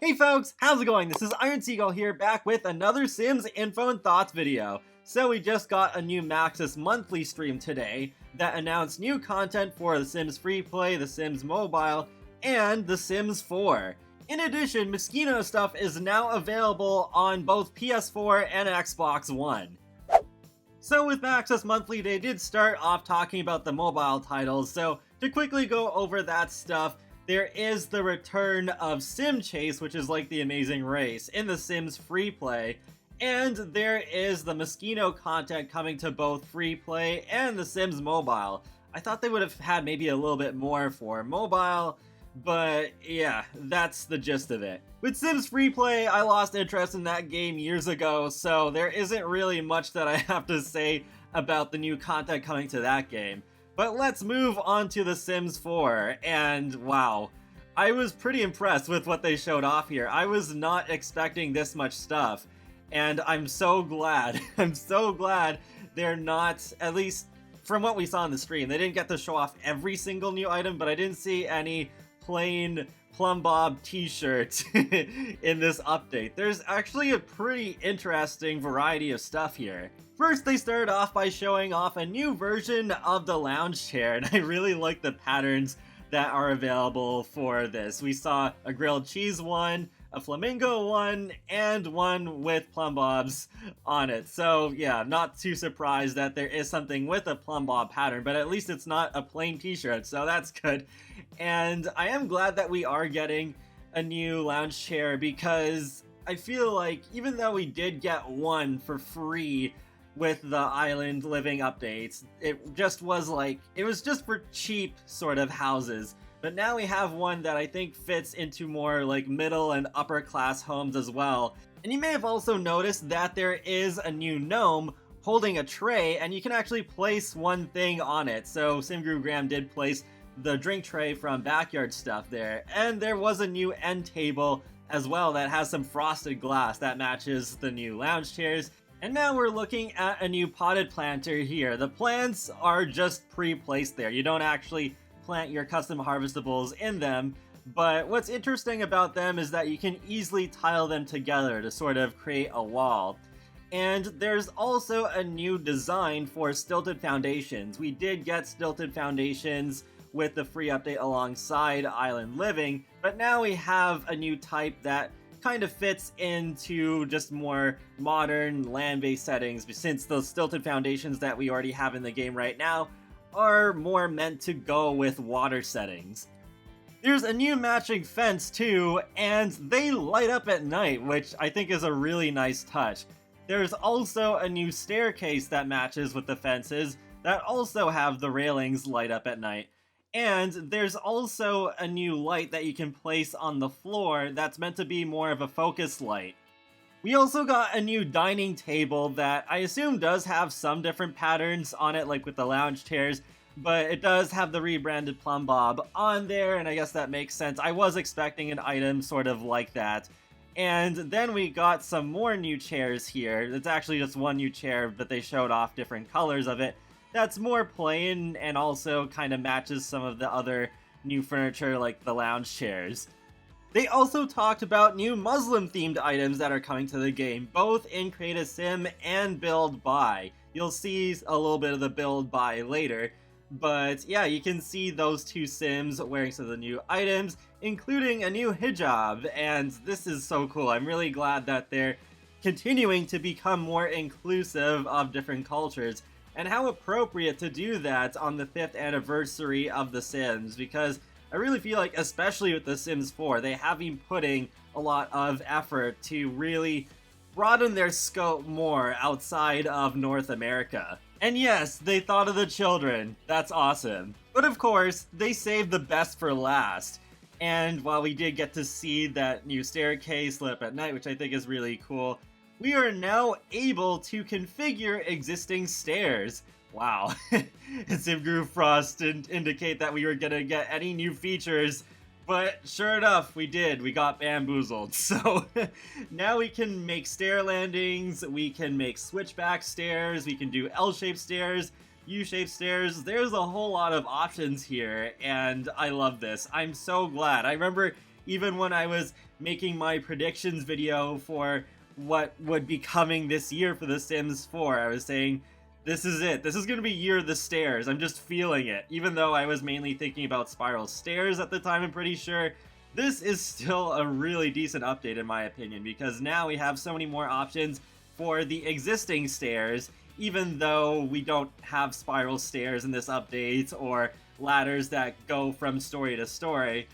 Hey folks, how's it going? This is Iron Seagull here, back with another Sims Info and Thoughts video. So we just got a new Maxis monthly stream today that announced new content for The Sims Freeplay, The Sims Mobile, and The Sims 4. In addition, Moschino stuff is now available on both PS4 and Xbox One. So with Maxis Monthly, they did start off talking about the mobile titles, so to quickly go over that stuff, there is the return of Sim Chase, which is like the Amazing Race, in The Sims Freeplay, and there is the Moschino content coming to both Freeplay and The Sims Mobile. I thought they would have had maybe a little bit more for mobile, but yeah, that's the gist of it. With Sims Freeplay, I lost interest in that game years ago, so there isn't really much that I have to say about the new content coming to that game. But let's move on to The Sims 4, and wow, I was pretty impressed with what they showed off here. I was not expecting this much stuff, and I'm so glad. I'm so glad they're not, at least from what we saw in the stream, they didn't get to show off every single new item, but I didn't see any plain Plum Bob t-shirt in this update. There's actually a pretty interesting variety of stuff here. First, they started off by showing off a new version of the lounge chair, and I really like the patterns that are available for this. We saw a grilled cheese one, a flamingo one, and one with plum bobs on it. So yeah, not too surprised that there is something with a plum bob pattern, but at least it's not a plain t-shirt, so that's good. And I am glad that we are getting a new lounge chair, because I feel like even though we did get one for free with the island living updates, it just was like, it was just for cheap sort of houses. But now we have one that I think fits into more like middle and upper class homes as well. And you may have also noticed that there is a new gnome holding a tray, and you can actually place one thing on it. So Simguru Graham did place the drink tray from Backyard Stuff there. And there was a new end table as well that has some frosted glass that matches the new lounge chairs. And now we're looking at a new potted planter here. The plants are just pre-placed there. You don't actually plant your custom harvestables in them, but what's interesting about them is that you can easily tile them together to sort of create a wall. And there's also a new design for Stilted Foundations. We did get Stilted Foundations with the free update alongside Island Living, but now we have a new type that kind of fits into just more modern land-based settings, since those Stilted Foundations that we already have in the game right now are more meant to go with water settings. There's a new matching fence too, and they light up at night, which I think is a really nice touch. There's also a new staircase that matches with the fences that also have the railings light up at night. And there's also a new light that you can place on the floor that's meant to be more of a focus light. We also got a new dining table that I assume does have some different patterns on it, like with the lounge chairs, but it does have the rebranded Plum Bob on there, and I guess that makes sense. I was expecting an item sort of like that. And then we got some more new chairs here. It's actually just one new chair, but they showed off different colors of it. That's more plain and also kind of matches some of the other new furniture like the lounge chairs. They also talked about new Muslim-themed items that are coming to the game, both in Create a Sim and Build By. You'll see a little bit of the Build By later, but yeah, you can see those two Sims wearing some of the new items, including a new hijab, and this is so cool. I'm really glad that they're continuing to become more inclusive of different cultures. And how appropriate to do that on the 5th anniversary of The Sims, because I really feel like, especially with The Sims 4, they have been putting a lot of effort to really broaden their scope more outside of North America. And yes, they thought of the children. That's awesome. But of course, they saved the best for last. And while we did get to see that new staircase lit up at night, which I think is really cool, we are now able to configure existing stairs. Wow. Simguru Frost didn't indicate that we were gonna get any new features, but sure enough, we did. We got bamboozled. So now we can make stair landings, we can make switchback stairs, we can do L-shaped stairs, U-shaped stairs. There's a whole lot of options here, and I love this. I'm so glad. I remember even when I was making my predictions video for what would be coming this year for The Sims 4. I was saying, this is it. This is going to be Year of the Stairs. I'm just feeling it. Even though I was mainly thinking about Spiral Stairs at the time, I'm pretty sure. This is still a really decent update in my opinion, because now we have so many more options for the existing stairs, even though we don't have spiral stairs in this update or ladders that go from story to story.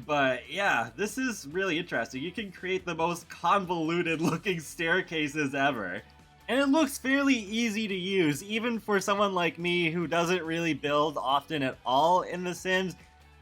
But yeah, this is really interesting. You can create the most convoluted looking staircases ever. And it looks fairly easy to use, even for someone like me who doesn't really build often at all in The Sims.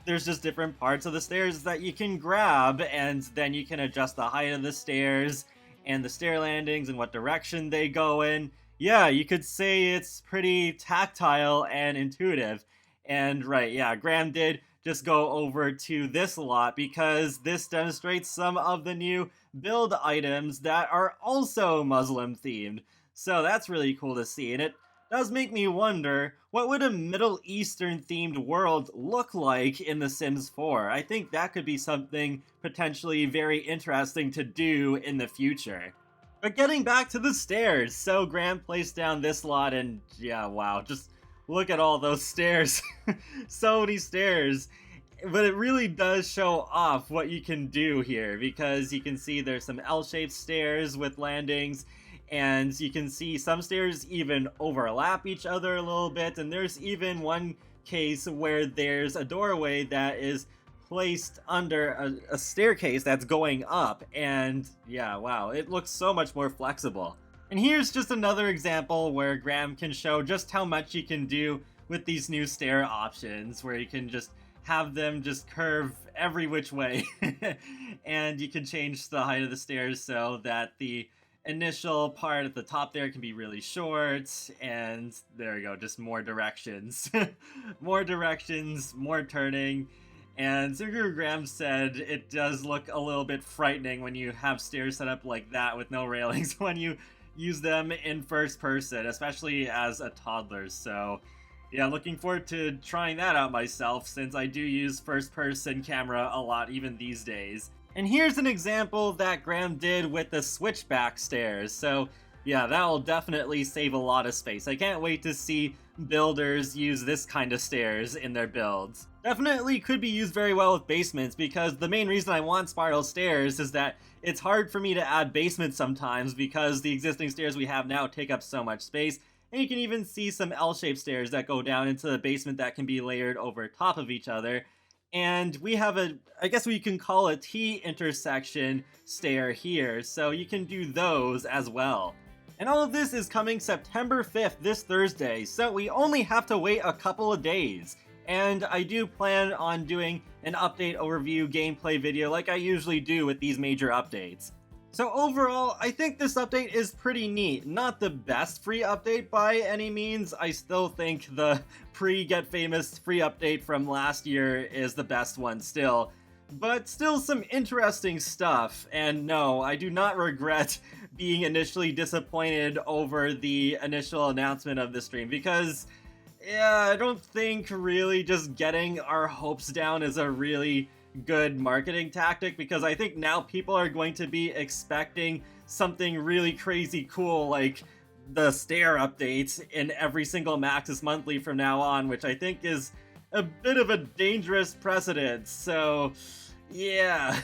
There's just different parts of the stairs that you can grab, and then you can adjust the height of the stairs and the stair landings and what direction they go in. Yeah, you could say it's pretty tactile and intuitive. And right, yeah, Graham did just go over to this lot because this demonstrates some of the new build items that are also Muslim themed. So that's really cool to see, and it does make me wonder, what would a Middle Eastern themed world look like in The Sims 4? I think that could be something potentially very interesting to do in the future. But getting back to the stairs, so Graham placed down this lot, and yeah, wow, just look at all those stairs. So many stairs. But it really does show off what you can do here, because you can see there's some L-shaped stairs with landings, and you can see some stairs even overlap each other a little bit, and there's even one case where there's a doorway that is placed under a staircase that's going up, and yeah, wow, it looks so much more flexible. And here's just another example where Graham can show just how much you can do with these new stair options, where you can just have them just curve every which way, and you can change the height of the stairs so that the initial part at the top there can be really short, and there you go, just more directions. More directions, more turning, and Sir Graham said it does look a little bit frightening when you have stairs set up like that with no railings when you use them in first person, especially as a toddler. So yeah, looking forward to trying that out myself, since I do use first-person camera a lot even these days. And here's an example that Graham did with the switchback stairs, so yeah, that'll definitely save a lot of space. I can't wait to see builders use this kind of stairs in their builds. Definitely could be used very well with basements, because the main reason I want spiral stairs is that it's hard for me to add basements sometimes because the existing stairs we have now take up so much space. And you can even see some L-shaped stairs that go down into the basement that can be layered over top of each other. And we have I guess we can call a T-intersection stair here, so you can do those as well. And all of this is coming September 5th, this Thursday, so we only have to wait a couple of days. And I do plan on doing an update overview gameplay video like I usually do with these major updates. So overall, I think this update is pretty neat. Not the best free update by any means. I still think the pre-Get Famous free update from last year is the best one still. But still some interesting stuff, and no, I do not regret being initially disappointed over the initial announcement of the stream, because yeah, I don't think really just getting our hopes down is a really good marketing tactic, because I think now people are going to be expecting something really crazy cool like the stair updates in every single Maxis Monthly from now on, which I think is a bit of a dangerous precedent. So yeah.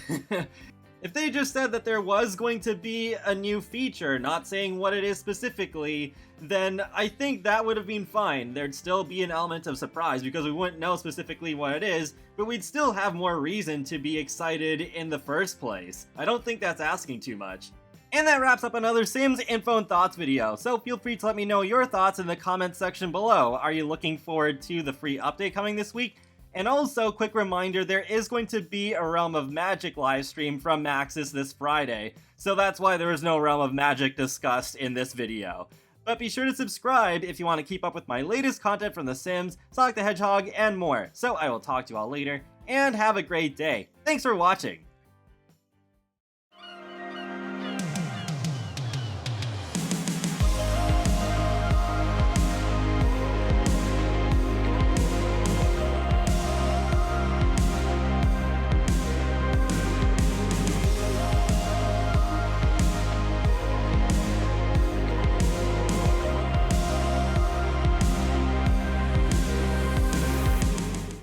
If they just said that there was going to be a new feature, not saying what it is specifically, then I think that would have been fine. There'd still be an element of surprise because we wouldn't know specifically what it is, but we'd still have more reason to be excited in the first place. I don't think that's asking too much. And that wraps up another Sims Info and Thoughts video, so feel free to let me know your thoughts in the comments section below. Are you looking forward to the free update coming this week? And also, quick reminder, there is going to be a Realm of Magic livestream from Maxis this Friday, so that's why there is no Realm of Magic discussed in this video. But be sure to subscribe if you want to keep up with my latest content from The Sims, Sonic the Hedgehog, and more. So I will talk to you all later, and have a great day. Thanks for watching!